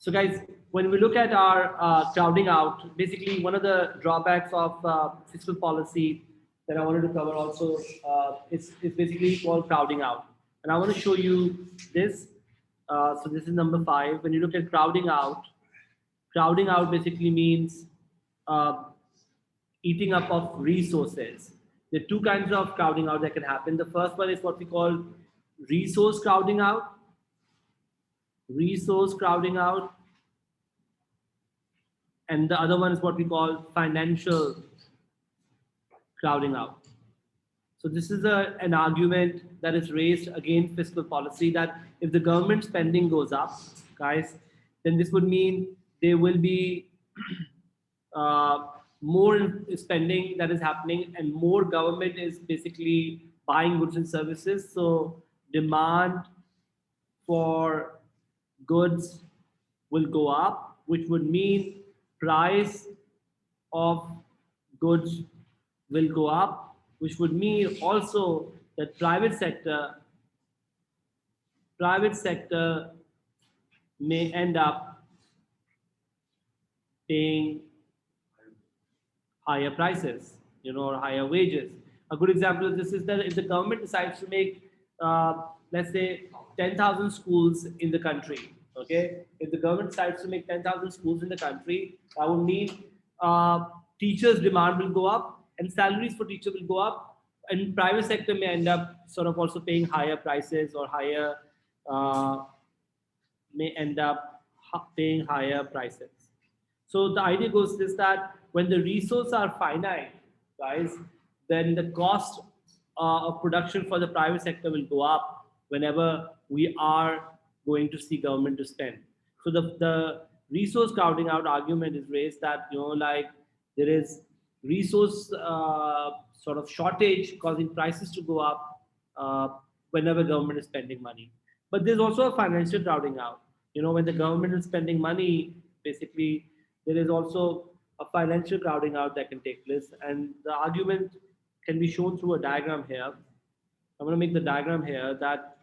So guys, when we look at our crowding out, basically one of the drawbacks of fiscal policy that I wanted to cover also is basically called crowding out. And I want to show you this. So this is number 5. When you look at crowding out basically means uh, eating up of resources. There are two kinds of crowding out that can happen. The first one is what we call resource crowding out. Resource crowding out, and the other one is what we call financial crowding out. So this is an argument that is raised against fiscal policy that if the government spending goes up, guys, then this would mean there will be uh, more spending that is happening and more government is basically buying goods and services. So demand for goods will go up, which would mean price of goods will go up, which would mean also that private sector may end up paying higher prices, or higher wages. A good example of this is that if the government decides to make, let's say, 10,000 schools in the country, okay? If the government decides to make 10,000 schools in the country, that would mean teachers' demand will go up and salaries for teachers will go up, and private sector may end up sort of also paying higher prices or may end up paying higher prices. So the idea goes this, that when the resources are finite, guys, then the cost of production for the private sector will go up whenever we are going to see government to spend. So the resource crowding out argument is raised that, like there is resource sort of shortage causing prices to go up whenever government is spending money. But there's also a financial crowding out. When the government is spending money, basically there is also a financial crowding out that can take place. And the argument can be shown through a diagram here. I'm going to make the diagram here that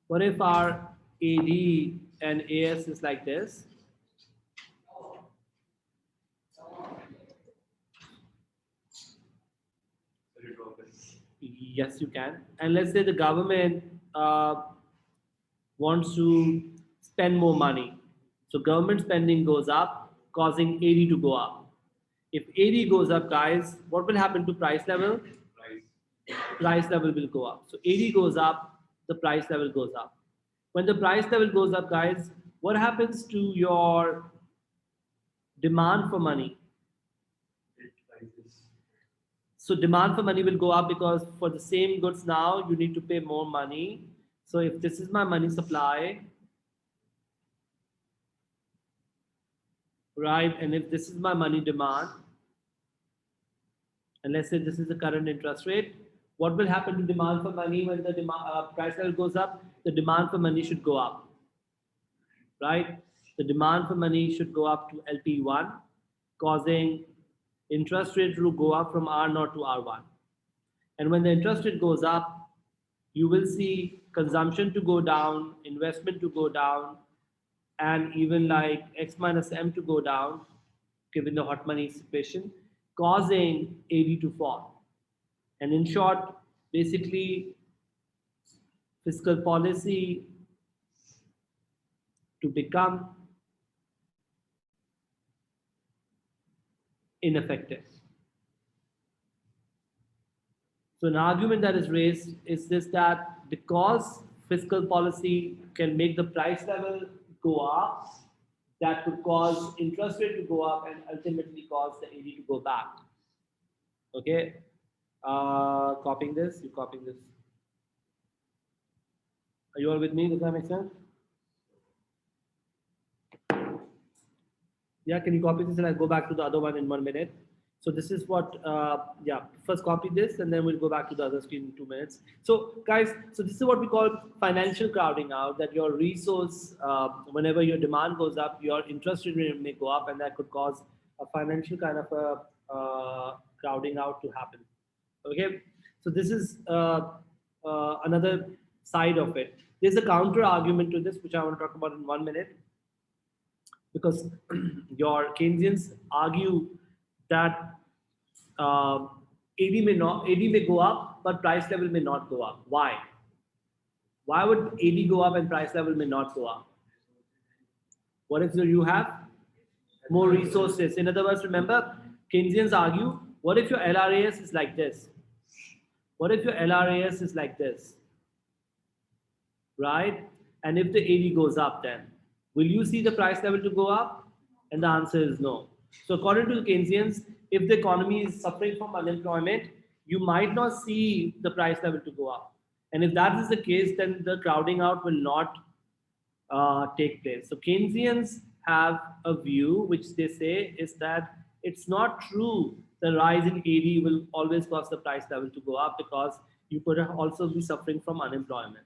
what if our AD and AS is like this? Yes, you can. And let's say the government wants to spend more money. So government spending goes up, causing AD to go up. If AD goes up, guys, what will happen to price level? Price level will go up. So AD goes up, the price level goes up. When the price level goes up, guys, what happens to your demand for money? So demand for money will go up because for the same goods now, you need to pay more money. So if this is my money supply, right, and if this is my money demand, and let's say this is the current interest rate, what will happen to demand for money when the price level goes up? The demand for money should go up, right? The demand for money should go up to LP1, causing interest rate to go up from R0 to R1. And when the interest rate goes up, you will see consumption to go down, investment to go down, and even like X minus M to go down, given the hot money situation, causing AD to fall. And in short, basically, fiscal policy to become ineffective. So an argument that is raised is this, that because fiscal policy can make the price level go up, that could cause interest rate to go up and ultimately cause the AD to go back. Okay, copying this, you copying this. Are you all with me? Does that make sense? Yeah, can you copy this and I'll go back to the other one in 1 minute. So this is what, first copy this and then we'll go back to the other screen in 2 minutes. So guys, so this is what we call financial crowding out, that your resource, whenever your demand goes up, your interest rate may go up, and that could cause a financial kind of a crowding out to happen. Okay, so this is another side of it. There's a counter argument to this, which I want to talk about in 1 minute, because your Keynesians argue that uh, AD may go up, but price level may not go up. Why? Why would AD go up and price level may not go up? What if you have more resources? In other words, remember, Keynesians argue, what if your LRAS is like this? What if your LRAS is like this? Right? And if the AD goes up, then will you see the price level to go up? And the answer is no. So according to the Keynesians, if the economy is suffering from unemployment, you might not see the price level to go up. And if that is the case, then the crowding out will not take place. So Keynesians have a view which they say is that it's not true the rise in AD will always cause the price level to go up, because you could also be suffering from unemployment.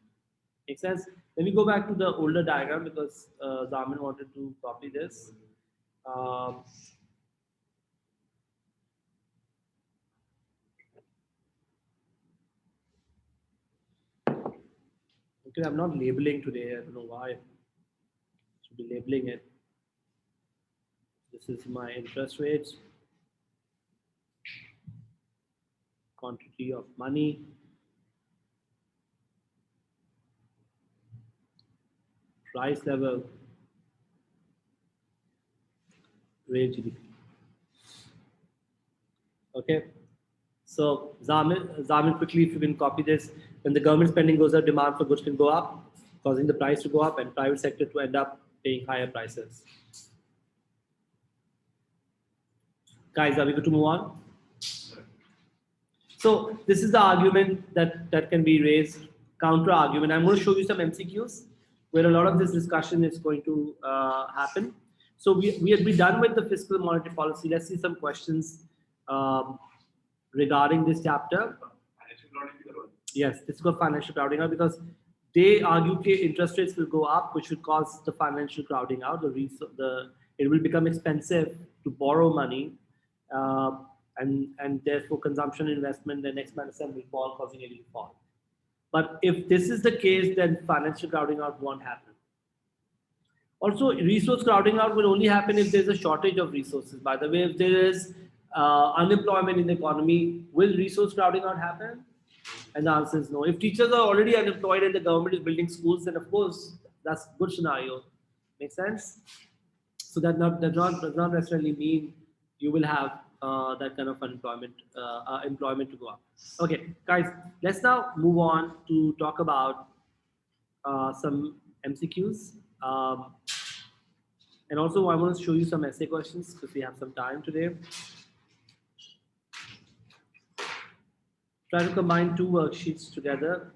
Make sense? Let me go back to the older diagram, because Zaman wanted to copy this. Um, okay, I'm not labeling today. I don't know why. I should be labeling it. This is my interest rates, quantity of money, price level, real GDP. Okay. So Zaman, quickly, if you can copy this, when the government spending goes up, demand for goods can go up, causing the price to go up, and private sector to end up paying higher prices. Guys, are we good to move on? So this is the argument that can be raised, counter argument. I'm going to show you some MCQs where a lot of this discussion is going to happen. So we'll be done with the fiscal monetary policy. Let's see some questions regarding this chapter. Yes, this is called financial crowding out, because they argue that interest rates will go up, which will cause the financial crowding out. It will become expensive to borrow money, uh, and therefore consumption and investment, the next medicine will fall, causing it to fall. But if this is the case, then financial crowding out won't happen. Also, resource crowding out will only happen if there's a shortage of resources. By the way, if there is unemployment in the economy, will resource crowding out happen? And the answer is no. If teachers are already unemployed and the government is building schools, then of course that's a good scenario. Make sense? So that does not necessarily mean you will have that kind of employment to go up. Okay, guys, let's now move on to talk about some MCQs. And also, I want to show you some essay questions because we have some time today. Try to combine two worksheets together.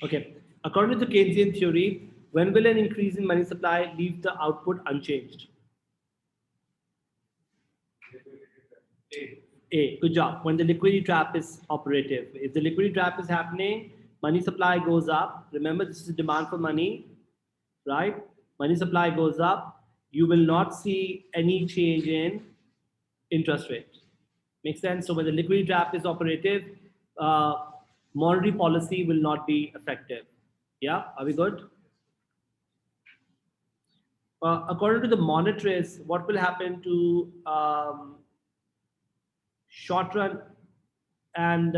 Okay. According to the Keynesian theory, when will an increase in money supply leave the output unchanged? A. Good job. When the liquidity trap is operative. If the liquidity trap is happening, money supply goes up. Remember, this is demand for money, right? Money supply goes up. You will not see any change in interest rate. Makes sense? So when the liquidity trap is operative, uh, monetary policy will not be effective. Yeah, are we good? According to the monetarists, what will happen to short run and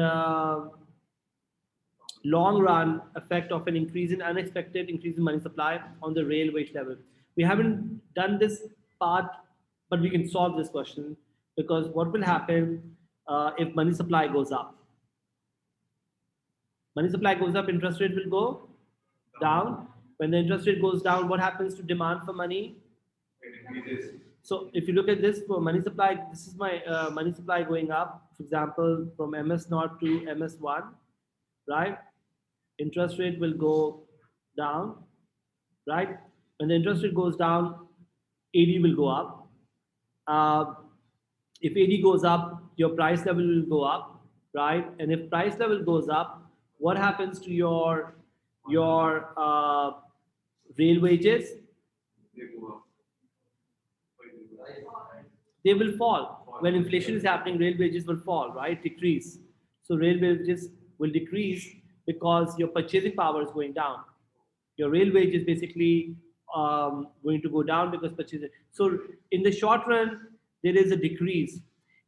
long run effect of an increase in unexpected increase in money supply on the real wage level. We haven't done this part, but we can solve this question because what will happen if money supply goes up? Money supply goes up, interest rate will go down. When the interest rate goes down, what happens to demand for money? So if you look at this for money supply, this is my money supply going up, for example, from MS0 to MS1, right? Interest rate will go down, right? When the interest rate goes down, AD will go up. If AD goes up, your price level will go up, right? And if price level goes up, what happens to your real wages? They will fall. When inflation is happening, real wages will fall, right? Decrease. So real wages will decrease because your purchasing power is going down. Your real wage is basically going to go down because purchasing. So in the short run, there is a decrease.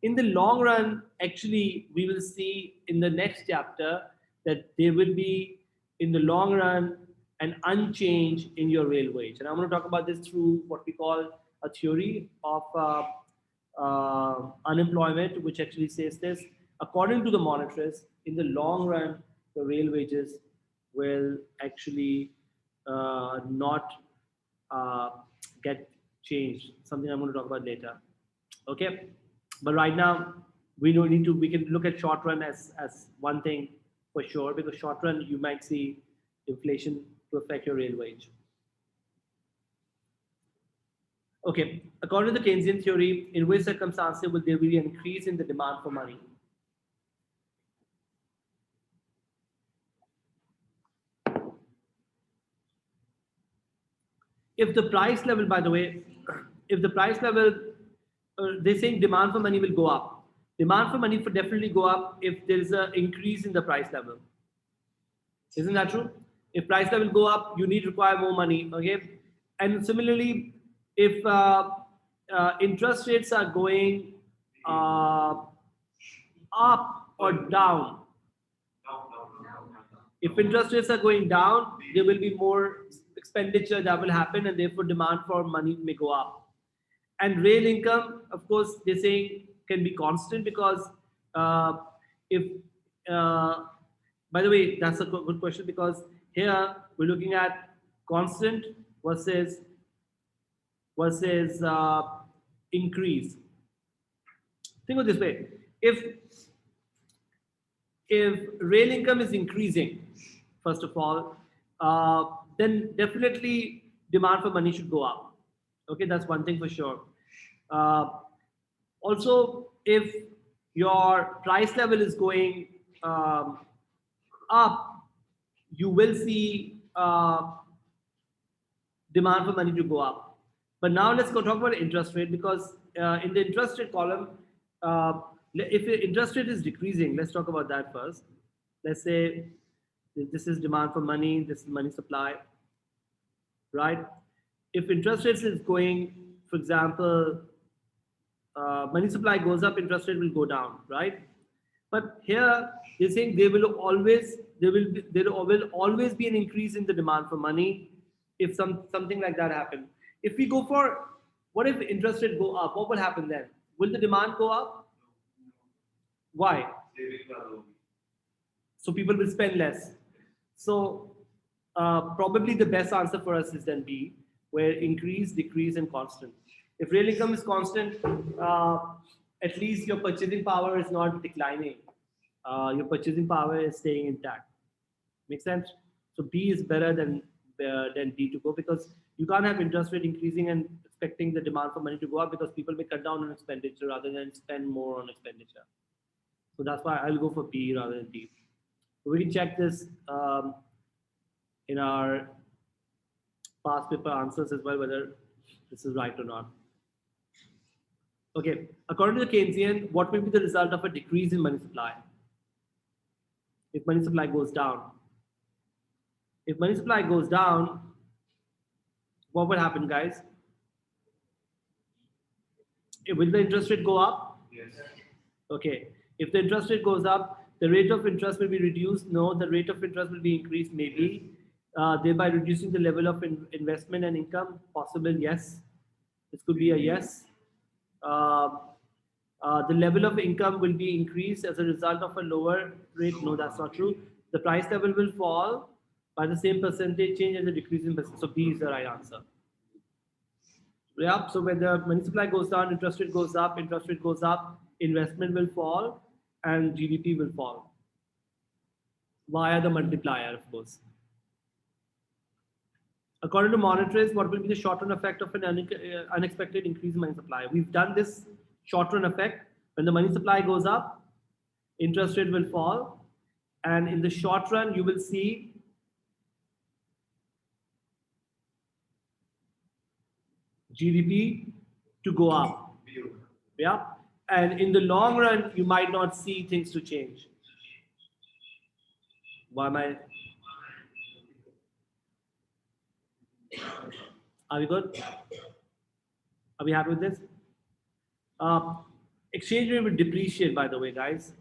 In the long run, actually, we will see in the next chapter that there will be, in the long run, an unchange in your real wage. And I'm going to talk about this through what we call a theory of unemployment, which actually says this. According to the monetarists, in the long run, the real wages will actually not get changed. Something I'm going to talk about later. Okay, but right now we can look at short run as one thing for sure, because short run you might see inflation to affect your real wage. Okay, according to the Keynesian theory, in which circumstances will there be an increase in the demand for money? If the price level, by the way, if the price level, they're saying demand for money will go up. Demand for money will definitely go up if there is an increase in the price level. Isn't that true? If price level go up, you need to require more money. Okay, and similarly, if interest rates are going up or down, if interest rates are going down, there will be more expenditure that will happen, and therefore demand for money may go up. And real income, of course, they're saying can be constant because if, by the way, that's a good question because here we're looking at constant versus increase. Think of it this way: if real income is increasing, first of all, then definitely demand for money should go up. Okay, that's one thing for sure. Also, if your price level is going up, you will see demand for money to go up. But now let's go talk about interest rate, because in the interest rate column, if the interest rate is decreasing, let's talk about that first. Let's say this is demand for money, this is money supply, right? If interest rates is going, for example, money supply goes up, interest rate will go down, right? But here they're saying there will always be an increase in the demand for money if something like that happen. If we go for, what if interest rate go up? What will happen then? Will the demand go up? Why? So people will spend less. So probably the best answer for us is then B, where increase, decrease, and constant. If real income is constant, at least your purchasing power is not declining. Your purchasing power is staying intact. Make sense? So B is better than D to go, because you can't have interest rate increasing and expecting the demand for money to go up, because people may cut down on expenditure rather than spend more on expenditure. So that's why I'll go for B rather than D. So we can check this in our past paper answers as well, whether this is right or not. Okay, according to the Keynesian, what will be the result of a decrease in money supply? If money supply goes down. If money supply goes down, what will happen, guys? Will the interest rate go up? Yes. Okay. If the interest rate goes up, The rate of interest will be reduced. No, the rate of interest will be increased. Maybe, thereby reducing the level of investment and income. Possible, yes. This could be a yes. Uh, the level of income will be increased as a result of a lower rate. No, that's not true. The price level will fall by the same percentage change as a decrease in percent. So B is the right answer. Yeah. So when the money supply goes down, interest rate goes up. Interest rate goes up, investment will fall, and GDP will fall via the multiplier, of course. According to monetarists, what will be the short-run effect of an unexpected increase in money supply? We've done this short-run effect. When the money supply goes up, interest rate will fall, and in the short run, you will see GDP to go up. Yeah, and in the long run, you might not see things to change. Why am I? Are we good? Are we happy with this? Uh, Exchange rate will depreciate, by the way, guys.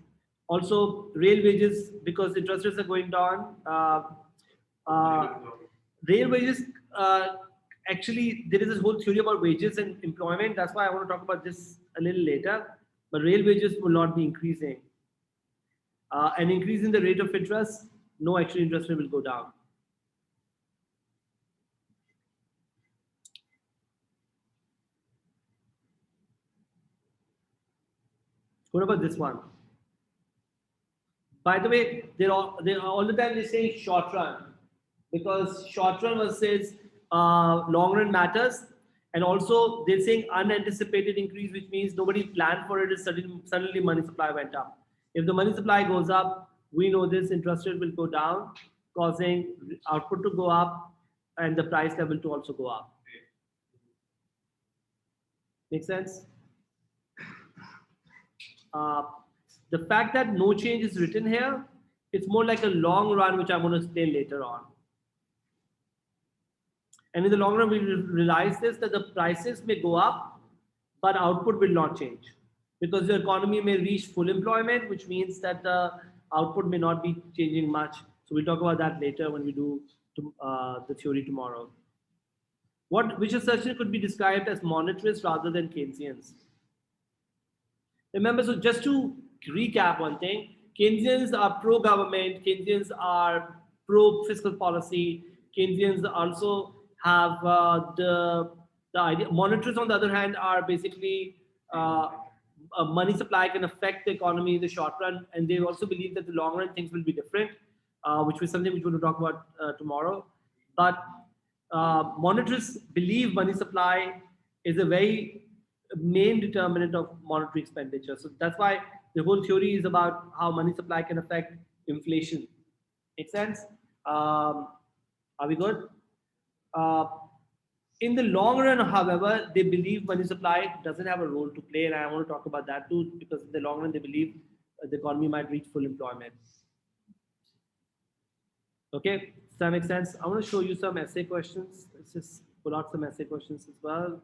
Also, real wages, because interest rates are going down. Uh, Real wages, actually, there is this whole theory about wages and employment. That's why I want to talk about this a little later. But real wages will not be increasing. An increase in the rate of interest, no actual interest rate will go down. What about this one? By the way, they're all the time they say short run, because short run versus long run matters, and also they're saying unanticipated increase, which means nobody planned for it. Suddenly money supply went up. If the money supply goes up, we know this interest rate will go down, causing output to go up and the price level to also go up. Make sense? Uh, the fact that no change is written here, it's more like a long run, which I'm going to explain later on. And in the long run, we will realize this, that the prices may go up, but output will not change, because the economy may reach full employment, which means that the output may not be changing much. So we'll talk about that later when we do the theory tomorrow. Which assertion could be described as monetarist rather than Keynesians? Remember, so just to recap one thing, Keynesians are pro-government, Keynesians are pro-fiscal policy, Keynesians also have the idea. Monetarists, on the other hand, are basically money supply can affect the economy in the short run, and they also believe that the long run things will be different, which was something which we're going to talk about tomorrow. But monetarists believe money supply is a very main determinant of monetary expenditure. So that's why the whole theory is about how money supply can affect inflation. Make sense? Are we good? In the long run, however, they believe money supply doesn't have a role to play, and I want to talk about that too, because in the long run, they believe the economy might reach full employment. Okay, does that make sense? I want to show you some essay questions. Let's just pull out some essay questions as well.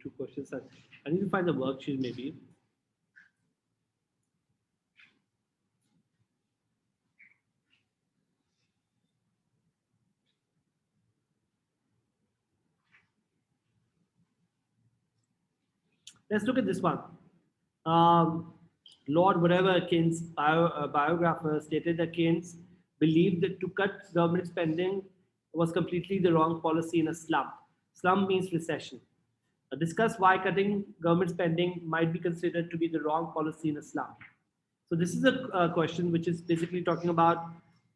Two questions. I need to find the worksheet maybe. Let's look at this one. Lord, whatever Keynes biographer stated that Keynes believed that to cut government spending was completely the wrong policy in a slump. Slump means recession. Discuss why cutting government spending might be considered to be the wrong policy in a slump. So this is a question which is basically talking about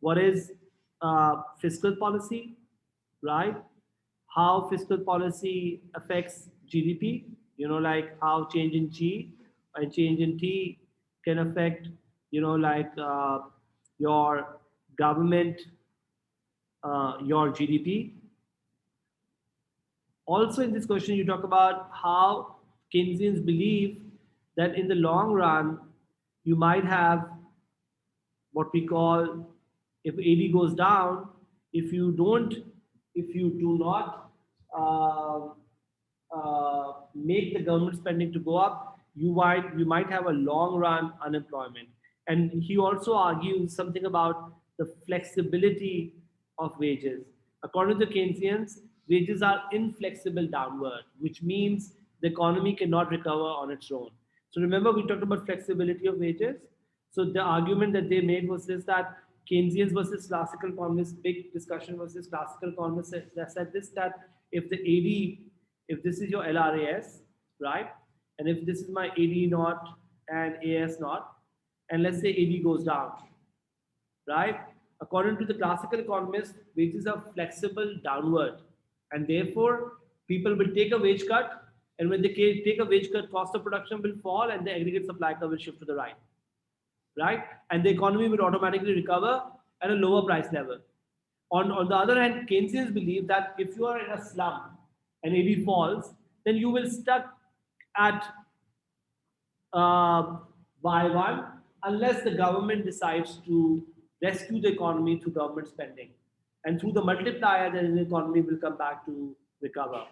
what is fiscal policy, right? How fiscal policy affects GDP, like how change in G and change in T can affect like your government, your GDP. Also, in this question, you talk about how Keynesians believe that in the long run, you might have what we call, if AD goes down, if you don't, if you do not make the government spending to go up, you might have a long run unemployment. And he also argues something about the flexibility of wages. According to Keynesians, wages are inflexible downward, which means the economy cannot recover on its own. So remember, we talked about flexibility of wages. So the argument that they made was this, that Keynesians versus classical economists, big discussion versus classical economists, that said this, that if the AD, if this is your LRAS, right, and if this is my AD naught and AS naught, and let's say AD goes down, right? According to the classical economists, wages are flexible downward, and therefore people will take a wage cut, and when they take a wage cut, cost of production will fall, and the aggregate supply curve will shift to the right, right? And the economy will automatically recover at a lower price level. On the other hand, Keynesians believe that if you are in a slump and AD falls, then you will stuck at Y1 unless the government decides to rescue the economy through government spending. And through the multiplier, then the economy will come back to recover.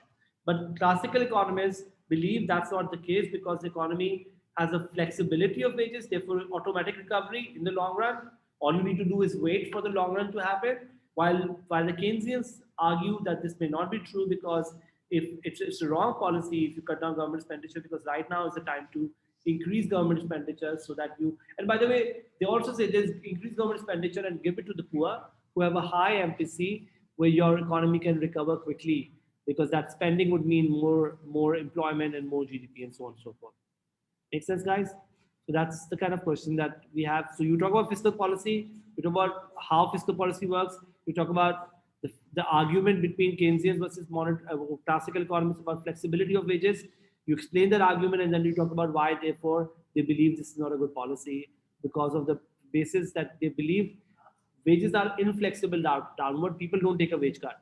But classical economists believe that's not the case because the economy has a flexibility of wages, therefore automatic recovery in the long run. All you need to do is wait for the long run to happen. While the Keynesians argue that this may not be true because if it's a wrong policy if you cut down government expenditure, because right now is the time to increase government expenditure so that you, and by the way, they also say there's increase government expenditure and give it to the poor who have a high MPC where your economy can recover quickly, because that spending would mean more employment and more GDP and so on and so forth. Make sense, guys? So that's the kind of question that we have. So you talk about fiscal policy, you talk about how fiscal policy works, you talk about the argument between Keynesians versus classical economists about flexibility of wages. You explain that argument, and then you talk about why, therefore, they believe this is not a good policy because of the basis that they believe wages are inflexible downward. People don't take a wage cut.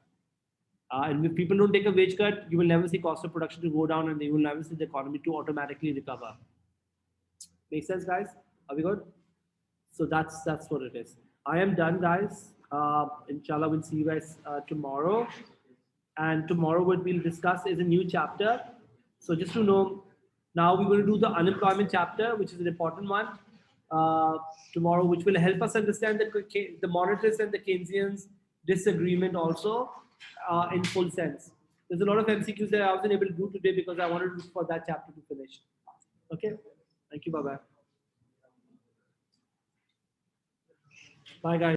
And if people don't take a wage cut, you will never see cost of production to go down, and you will never see the economy to automatically recover. Make sense, guys? Are we good? So that's what it is. I am done, guys. Inshallah, we'll see you guys tomorrow. And tomorrow, what we'll discuss is a new chapter. So just to know, now we're going to do the unemployment chapter, which is an important one tomorrow, which will help us understand the monetarists and the Keynesians disagreement also in full sense. There's a lot of MCQs that I wasn't able to do today because I wanted for that chapter to finish. Okay. Thank you. Bye-bye. Bye, guys.